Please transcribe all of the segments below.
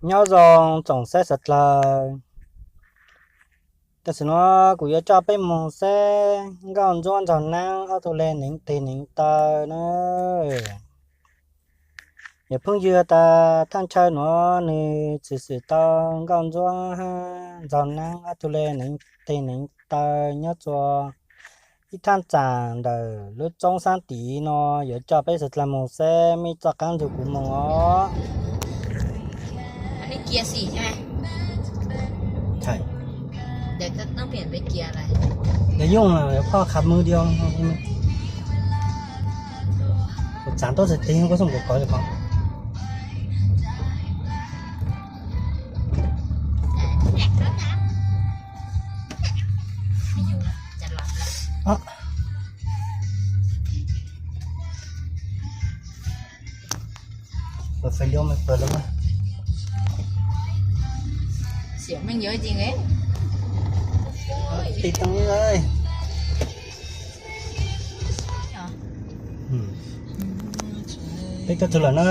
nhau rồi tổng sẽ sạch làแต่สินะกูจะชอบไปมองเส้นก่อนจวนจอนนั่งเอาตัวเล่นหนิงตีหนิงตาเนอะอย่าเพิ่งเยือตาท่านชายหนอนี่สื่อตองก่อนจวนฮะจอนนั่งเอาตัวเล่นหนิงตีหนิงตาเนาะจัวอีท่านจางเด้อรถจงสันตีเนาะอย่าชอบไปสัตว์ละมองเส้นมีจักกันถูกกูมองอ๋ออันนี้เกียร์สี่ใช่ไหมใช่เดี๋ยวจะต้องเปลี่ยนไปเกียร์อะไรอย่ายุ่งอ่ะเดี๋ยวพ่อขับมือเดียวจานโต๊ะเสร็จตีก็ส่งกูก่อนเลยพ่อไม่อยู่ละจะหลับละอ๋อเปิดไฟเลี้ยวไหมเปิดแล้วมั้ยเสียงมันเยอะจริงเลยติดตรงนี้เลยติดก็จุดละเนอะ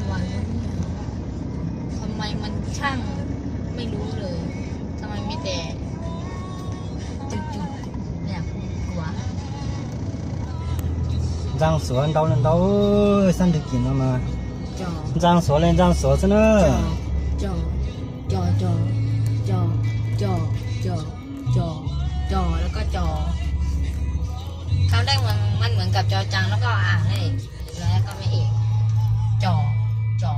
วันนี้ทำไมมันช่างไม่รู้เลยทำไมมีแต่จุดๆเนี่ยกลัวrăng sủa đau lên đau săn được gì nữa mà จอ răng sủa lên răng sủa chứ nữa จอจอจอจอจอจอจอจอแล้วก็จอคำแรกมันเหมือนกับจอจังแล้วก็อ่านได้แล้วก็ไม่เอกจอจอ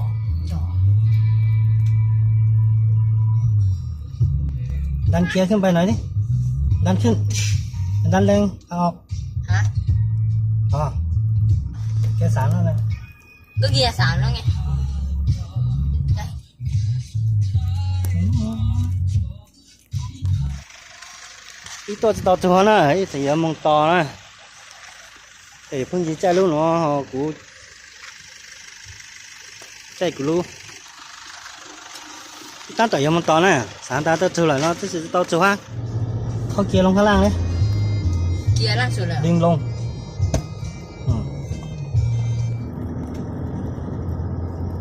จอ ดันเกียร์ขึ้นไปหน่อยดิดันขึ้นดันแรงเอาออกฮะอ๋อเกียร์สามแล้วนะก็เกียร์สามแล้วไงอีตัวจะต่อตัวนะไอ้เสียมองต่อนะไอ้เพิ่งจะใจรู้เนาะกูใจกูรู้ตั้งแต่ยังมองต่อนะสามตาตัวถือเลยเนาะที่จะต่อตัวฮะเขาเกียร์ลงข้างล่างเลยเกียร์ล่างสุดเลยดึงลง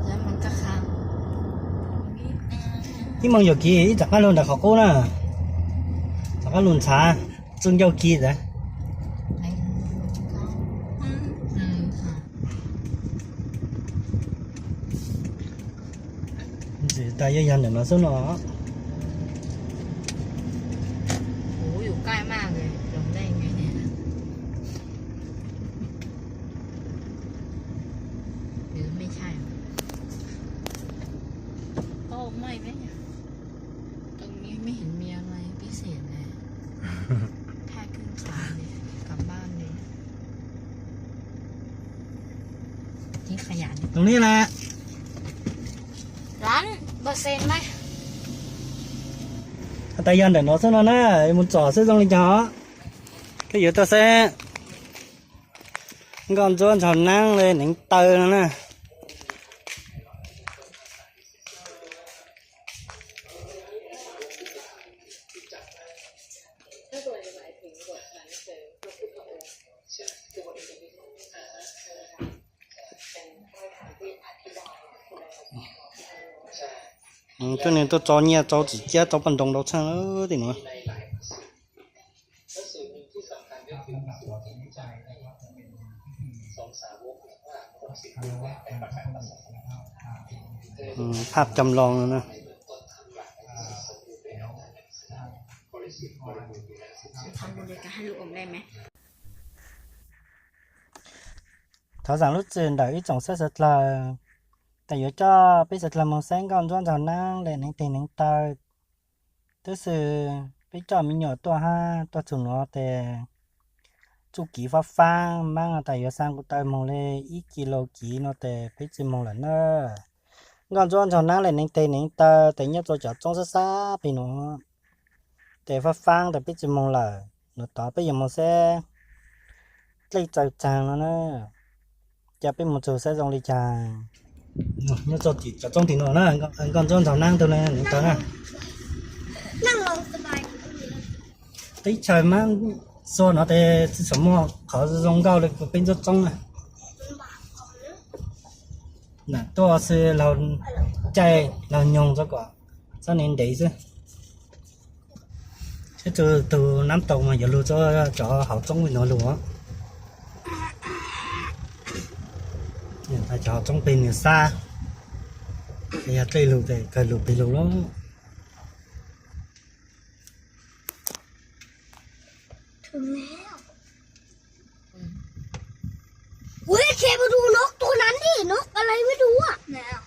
แล้วมันก็ค้างที่มองอยู่กี่จากนั้นลงแต่เขาโก้นะจากนั้นลงช้าจึงยาวกี่เลยแต่ยังยันเดี๋ยวมาสู้เนาะโอ้อยู่ใกล้มากเลยลงได้ไงเนี่ยหรือไม่ใช่โอ้ไม่ไหมตรงนี้ไม่เห็นมีอะไรพิเศษเลยแค่ขึ้นขาเลยกลับบ้านเลยทิ้งขยะตรงนี้แหละร้านเปอร์เซ็นต์ไหมแต่ยันเดี๋ยวnó sẽ nó nè một trò sẽ trong linh chó cái gì ta sẽ còn cho thằng năng lên đánh tơ nó nè cho nên tôi cho nhẹ cho chỉ chết cho vận động đâu sang nữa thì nữaภาพจำลองนะทำบริการให้ลูกอมได้ไหมthảo giảng lúc trên đợi trong sách rất là tại vì cho bây giờ là một sáng con cho thằng năng để những tiền những tờ tức sự bây giờ mình nhỏ tua ha tua chủ nó thì chu kỳ phát phang mang tại vì sang của tờ mong lên ít kilo ký nó thì bây giờ mong là nữa con cho thằng năng để những tiền những tờ tại nhớ cho trong sách xa vì nó để phát phang thì bây giờ mong là nó tỏ bây giờ một xe lấy chào chàng nó nữaจะเป็นmột số sẽ dùng đi trà nó cho chỉ cho trong thì nó anh còn cho thảo năng từ này tới nèนั่งลงสบายtí trời mang 说nó的什么考试中高的变作中啊，那多是老在老用这个，这年底是，这từ Nam Tàu mà giờ lưu cho học trong mình nói luôn á, ta cho trong bên xa, bây giờ tây lưu thì cái lưu bị lưu đó. ถึงแล้วอุ้ยเคมาดูนกตัวนั้นดินกอะไรไม่รู้อ่ะไหนอ่ะ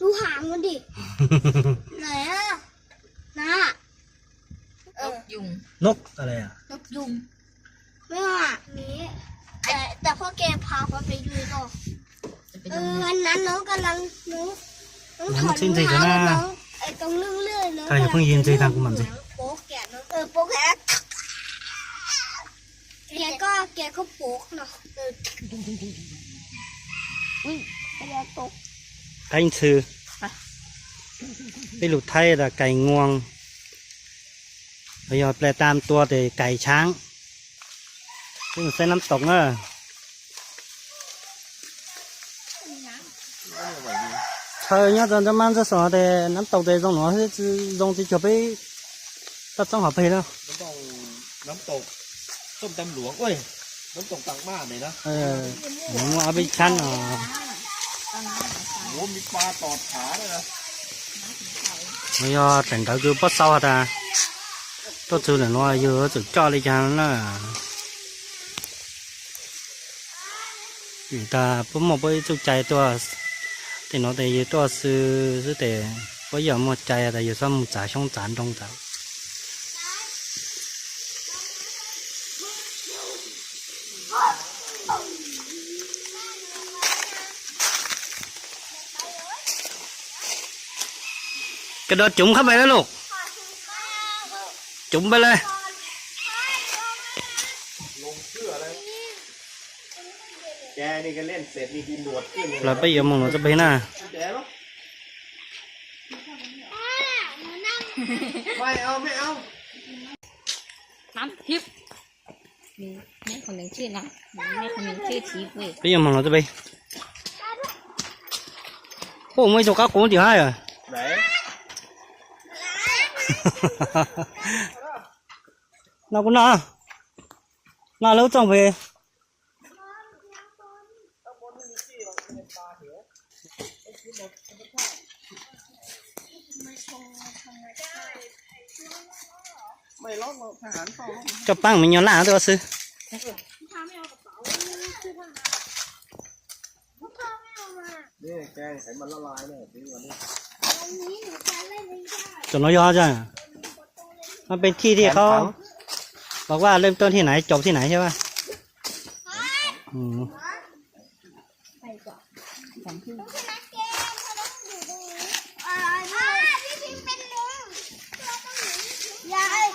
ดูหางมันดิ ไหนอ่ะน่ะ นกยุง nốtอะไรอ่ะ นกยุงไม่ว่านี้แต่พ่อแกพาไปดูต่อ จะไปดู วันนั้นน้องกำลังน้องถอดรองเท้าแล้วน้องไอ้ตรงเลื่อยๆน้อง ถ้าอย่าเพิ่งยืนใจทางกูมันสิ โป๊กแกะน้องโป๊กแกะแกก็โป๊กเนาะอุ้ยแกตก anh sư cái lục thay là cày nguồn bây giờ lại tam tua thì cày tráng cái mình sẽ nắm tộc nữa thời nhá giờ mang ra sổ thì nắm tộc thì trong nó sẽ dùng thì cho bé tập trong học về đâu น้ำตกส้มตำหลวงเอ้ยน้ำตกตังมากเลยนะ muốn ở bên chăn à โอ้มีปลาตอดขาเลยนะ bây giờ trận đấu cứ bắt sau ta tôi chưa là nói giờ tự cho đi chăng là người ta bấm một cái chút chạy tôi thì nó thì tôi sư thì bây giờ một chạy là giờ sao một trả xong trả trong trả cái đó trúng khắp vậy đó luôn trúngไปเลย แกนี่ก็เล่นเสร็จมีหนวดขึ้นเลย là bây giờ mình nó sẽ bên à แกเนาะไม่เอาไม่เอา น้ำทิพย์มีแม่คนหนึ่งชื่อน้ำแม่คนหนึ่งชื่อทิพย์เว้ย bây giờ mình nó sẽ bên ô mấy chỗ các cũng chỉ hai à ไหน nào cũng nào lâu trong về cho băng mình nhớ lại thôi sư นี่แกงไขมันละลายเนี่ยดีกว่านี้ วันนี้หนูจะเล่นไม่ได้ cho nó do chứมันเป็นที่ที่เขาบอกว่าเริ่มต้นที่ไหนจบที่ไหนใช่ป่ะอืม พี่พิมเป็นลุงยาย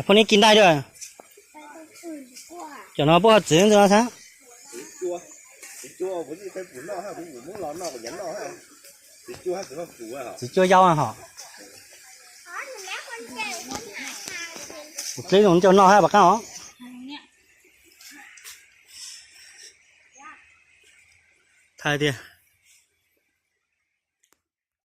พวกนี้กินได้ด้วย cho nó bớt dưỡng cho nó sáng ติดจั่วผมจะไปฝุ่นนอกให้ผมฝุ่นร้อนนอกกับยันนอกให้ติดจั่วให้ถือว่าฝุ่นอ่ะ chỉ cho dâu ăn họ lấy dùng cho nó hay bạc cao thay đi